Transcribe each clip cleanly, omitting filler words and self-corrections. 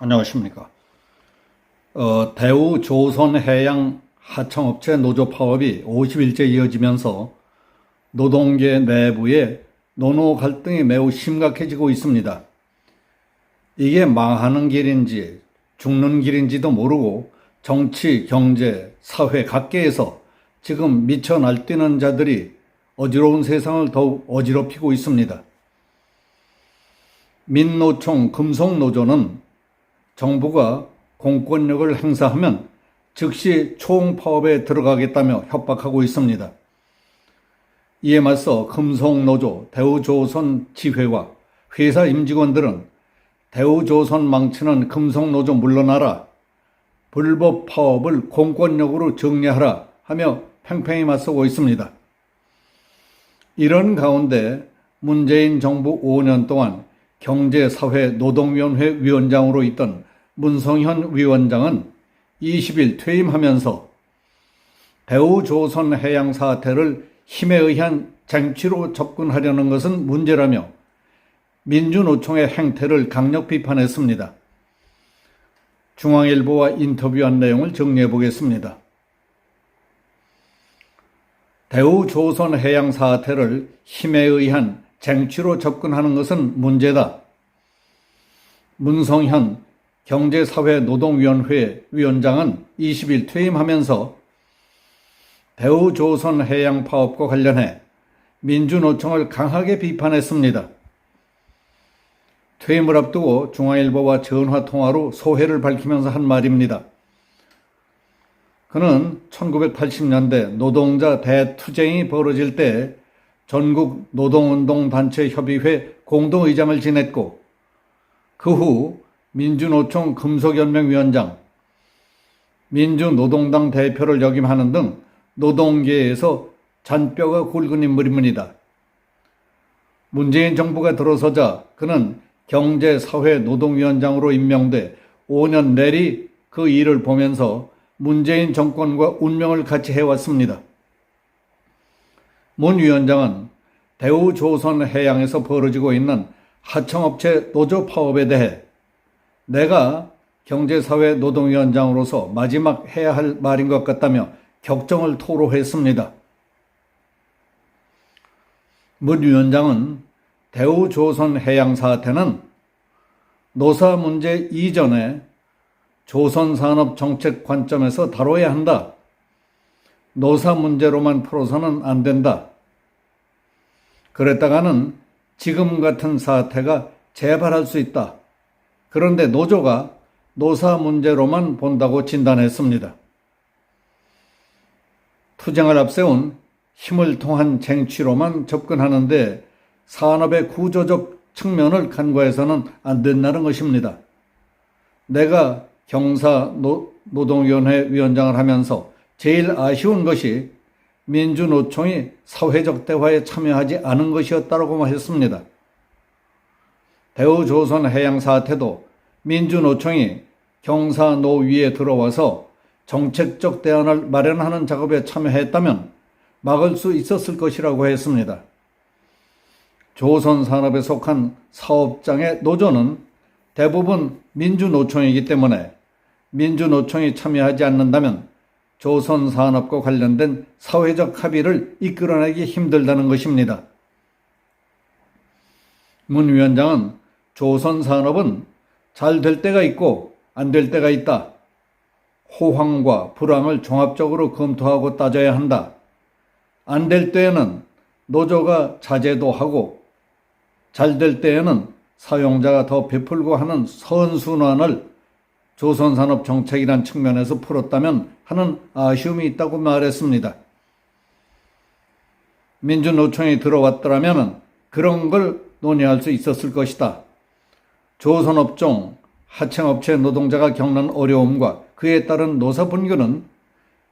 안녕하십니까. 대우조선해양 하청업체 노조 파업이 50일째 이어지면서 노동계 내부의 노노 갈등이 매우 심각해지고 있습니다. 이게 망하는 길인지 죽는 길인지도 모르고 정치, 경제, 사회 각계에서 지금 미쳐 날뛰는 자들이 어지러운 세상을 더욱 어지럽히고 있습니다. 민노총 금속노조는 정부가 공권력을 행사하면 즉시 총파업에 들어가겠다며 협박하고 있습니다. 이에 맞서 금속노조, 대우조선 지회와 회사 임직원들은 대우조선 망치는 금속노조 물러나라, 불법 파업을 공권력으로 정리하라 하며 팽팽히 맞서고 있습니다. 이런 가운데 문재인 정부 5년 동안 경제사회노동위원회 위원장으로 있던 문성현 위원장은 20일 퇴임하면서 대우조선해양 사태를 힘에 의한 쟁취로 접근하려는 것은 문제라며 민주노총의 행태를 강력 비판했습니다. 중앙일보와 인터뷰한 내용을 정리해 보겠습니다. 대우조선해양 사태를 힘에 의한 쟁취로 접근하는 것은 문제다. 문성현 경제사회노동위원회 위원장은 20일 퇴임하면서 대우조선해양 파업과 관련해 민주노총을 강하게 비판했습니다. 퇴임을 앞두고 중앙일보와 전화통화로 소회를 밝히면서 한 말입니다. 그는 1980년대 노동자 대투쟁이 벌어질 때 전국 노동운동단체협의회 공동의장을 지냈고 그 후 민주노총 금속연맹위원장, 민주노동당 대표를 역임하는 등 노동계에서 잔뼈가 굵은 인물입니다. 문재인 정부가 들어서자 그는 경제사회노동위원장으로 임명돼 5년 내리 그 일을 보면서 문재인 정권과 운명을 같이 해왔습니다. 문 위원장은 대우조선해양에서 벌어지고 있는 하청업체 노조 파업에 대해 내가 경제사회노동위원장으로서 마지막 해야 할 말인 것 같다며 격정을 토로했습니다. 문 위원장은 대우조선해양 사태는 노사 문제 이전에 조선산업 정책 관점에서 다뤄야 한다. 노사 문제로만 풀어서는 안 된다. 그랬다가는 지금 같은 사태가 재발할 수 있다. 그런데 노조가 노사 문제로만 본다고 진단했습니다. 투쟁을 앞세운 힘을 통한 쟁취로만 접근하는데 산업의 구조적 측면을 간과해서는 안 된다는 것입니다. 내가 경사노동위원회 위원장을 하면서 제일 아쉬운 것이 민주노총이 사회적 대화에 참여하지 않은 것이었다고 했습니다. 대우조선해양 사태도 민주노총이 경사노위에 들어와서 정책적 대안을 마련하는 작업에 참여했다면 막을 수 있었을 것이라고 했습니다. 조선산업에 속한 사업장의 노조는 대부분 민주노총이기 때문에 민주노총이 참여하지 않는다면 조선산업과 관련된 사회적 합의를 이끌어내기 힘들다는 것입니다. 문 위원장은 조선산업은 잘 될 때가 있고 안 될 때가 있다. 호황과 불황을 종합적으로 검토하고 따져야 한다. 안 될 때에는 노조가 자제도 하고 잘 될 때에는 사용자가 더 베풀고 하는 선순환을 조선산업 정책이란 측면에서 풀었다면 하는 아쉬움이 있다고 말했습니다. 민주노총이 들어왔더라면 그런 걸 논의할 수 있었을 것이다. 조선업종, 하청업체 노동자가 겪는 어려움과 그에 따른 노사 분규는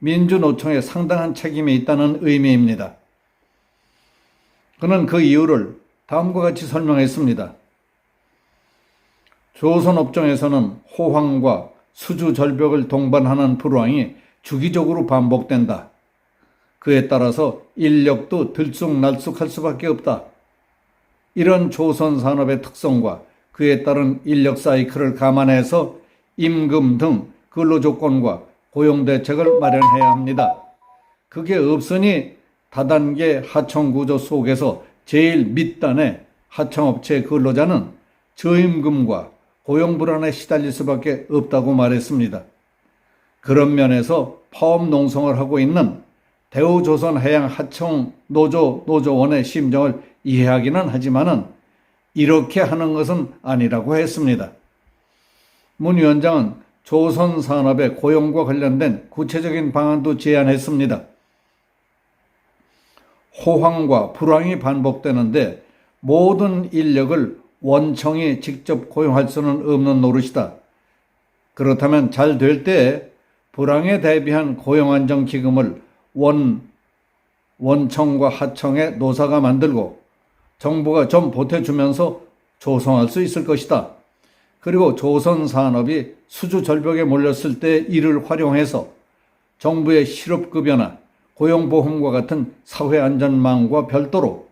민주노총에 상당한 책임이 있다는 의미입니다. 그는 그 이유를 다음과 같이 설명했습니다. 조선업종에서는 호황과 수주 절벽을 동반하는 불황이 주기적으로 반복된다. 그에 따라서 인력도 들쑥날쑥할 수밖에 없다. 이런 조선 산업의 특성과 그에 따른 인력 사이클을 감안해서 임금 등 근로조건과 고용대책을 마련해야 합니다. 그게 없으니 다단계 하청구조 속에서 제일 밑단의 하청업체 근로자는 저임금과 고용불안에 시달릴 수밖에 없다고 말했습니다. 그런 면에서 파업농성을 하고 있는 대우조선해양하청노조원의 심정을 이해하기는 하지만은 이렇게 하는 것은 아니라고 했습니다. 문 위원장은 조선산업의 고용과 관련된 구체적인 방안도 제안했습니다. 호황과 불황이 반복되는데 모든 인력을 원청이 직접 고용할 수는 없는 노릇이다. 그렇다면 잘 될 때 불황에 대비한 고용안정기금을 원청과 하청의 노사가 만들고 정부가 좀 보태주면서 조성할 수 있을 것이다. 그리고 조선산업이 수주절벽에 몰렸을 때 이를 활용해서 정부의 실업급여나 고용보험과 같은 사회안전망과 별도로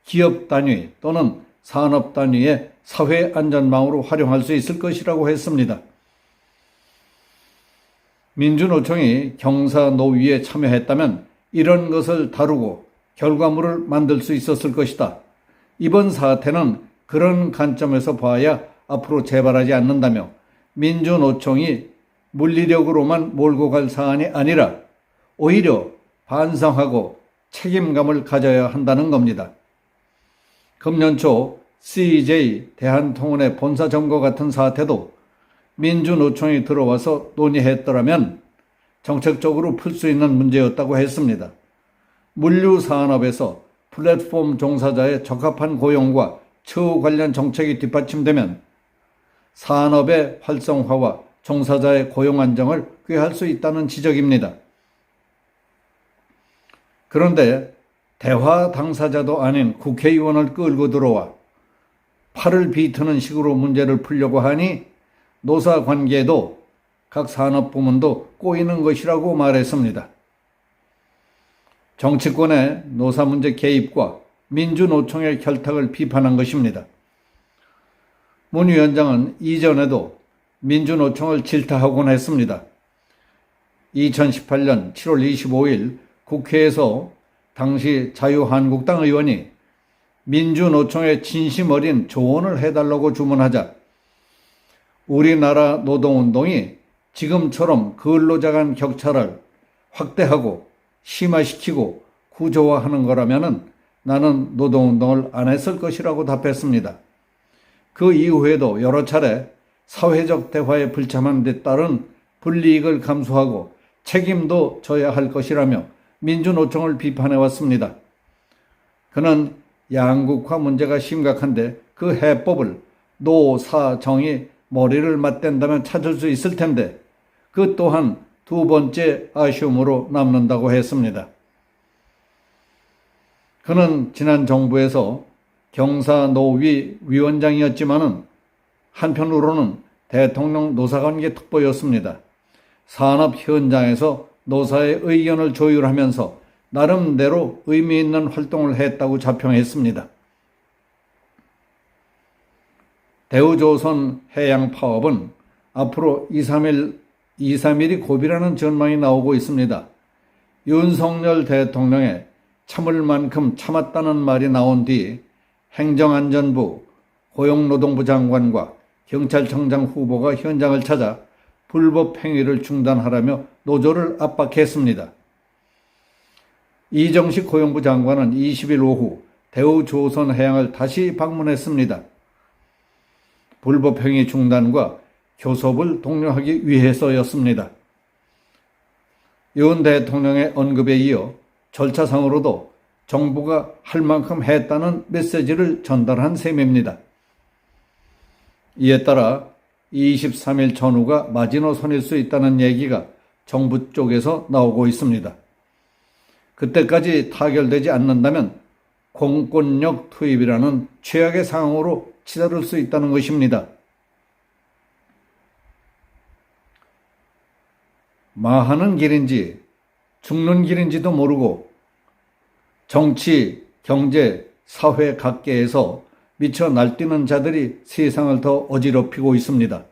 기업 단위 또는 산업 단위의 사회안전망으로 활용할 수 있을 것이라고 했습니다. 민주노총이 경사노위에 참여했다면 이런 것을 다루고 결과물을 만들 수 있었을 것이다. 이번 사태는 그런 관점에서 봐야 앞으로 재발하지 않는다며 민주노총이 물리력으로만 몰고 갈 사안이 아니라 오히려 반성하고 책임감을 가져야 한다는 겁니다. 금년 초 CJ 대한통운의 본사 점거 같은 사태도 민주노총이 들어와서 논의했더라면 정책적으로 풀 수 있는 문제였다고 했습니다. 물류산업에서 플랫폼 종사자의 적합한 고용과 처우 관련 정책이 뒷받침되면 산업의 활성화와 종사자의 고용 안정을 꾀할 수 있다는 지적입니다. 그런데 대화 당사자도 아닌 국회의원을 끌고 들어와 팔을 비트는 식으로 문제를 풀려고 하니 노사관계도 각 산업부문도 꼬이는 것이라고 말했습니다. 정치권의 노사문제 개입과 민주노총의 결탁을 비판한 것입니다. 문 위원장은 이전에도 민주노총을 질타하곤 했습니다. 2018년 7월 25일 국회에서 당시 자유한국당 의원이 민주노총에 진심 어린 조언을 해달라고 주문하자 우리나라 노동운동이 지금처럼 근로자 간 격차를 확대하고 심화시키고 구조화하는 거라면 나는 노동운동을 안 했을 것이라고 답했습니다. 그 이후에도 여러 차례 사회적 대화에 불참한 데 따른 불이익을 감수하고 책임도 져야 할 것이라며 민주노총을 비판해왔습니다. 그는 양극화 문제가 심각한데 그 해법을 노사정이 머리를 맞댄다면 찾을 수 있을 텐데 그 또한 두 번째 아쉬움으로 남는다고 했습니다. 그는 지난 정부에서 경사노위 위원장이었지만은 한편으로는 대통령 노사관계 특보였습니다. 산업 현장에서 노사의 의견을 조율하면서 나름대로 의미 있는 활동을 했다고 자평했습니다. 대우조선 해양파업은 앞으로 2, 3일이 고비라는 전망이 나오고 있습니다. 윤석열 대통령의 참을 만큼 참았다는 말이 나온 뒤 행정안전부, 고용노동부 장관과 경찰청장 후보가 현장을 찾아 불법 행위를 중단하라며 노조를 압박했습니다. 이정식 고용부 장관은 20일 오후 대우조선해양을 다시 방문했습니다. 불법 행위 중단과 교섭을 독려하기 위해서였습니다. 윤 대통령의 언급에 이어 절차상으로도 정부가 할 만큼 했다는 메시지를 전달한 셈입니다. 이에 따라 23일 전후가 마지노선일 수 있다는 얘기가 정부 쪽에서 나오고 있습니다. 그때까지 타결되지 않는다면 공권력 투입이라는 최악의 상황으로 치달을 수 있다는 것입니다. 마하는 길인지 죽는 길인지도 모르고 정치, 경제, 사회 각계에서 미쳐 날뛰는 자들이 세상을 더 어지럽히고 있습니다.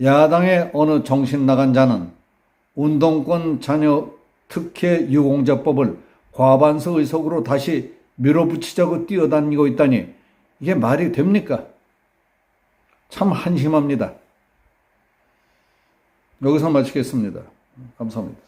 야당의 어느 정신 나간 자는 운동권 자녀 특혜 유공자법을 과반수 의석으로 다시 밀어붙이자고 뛰어다니고 있다니 이게 말이 됩니까? 참 한심합니다. 여기서 마치겠습니다. 감사합니다.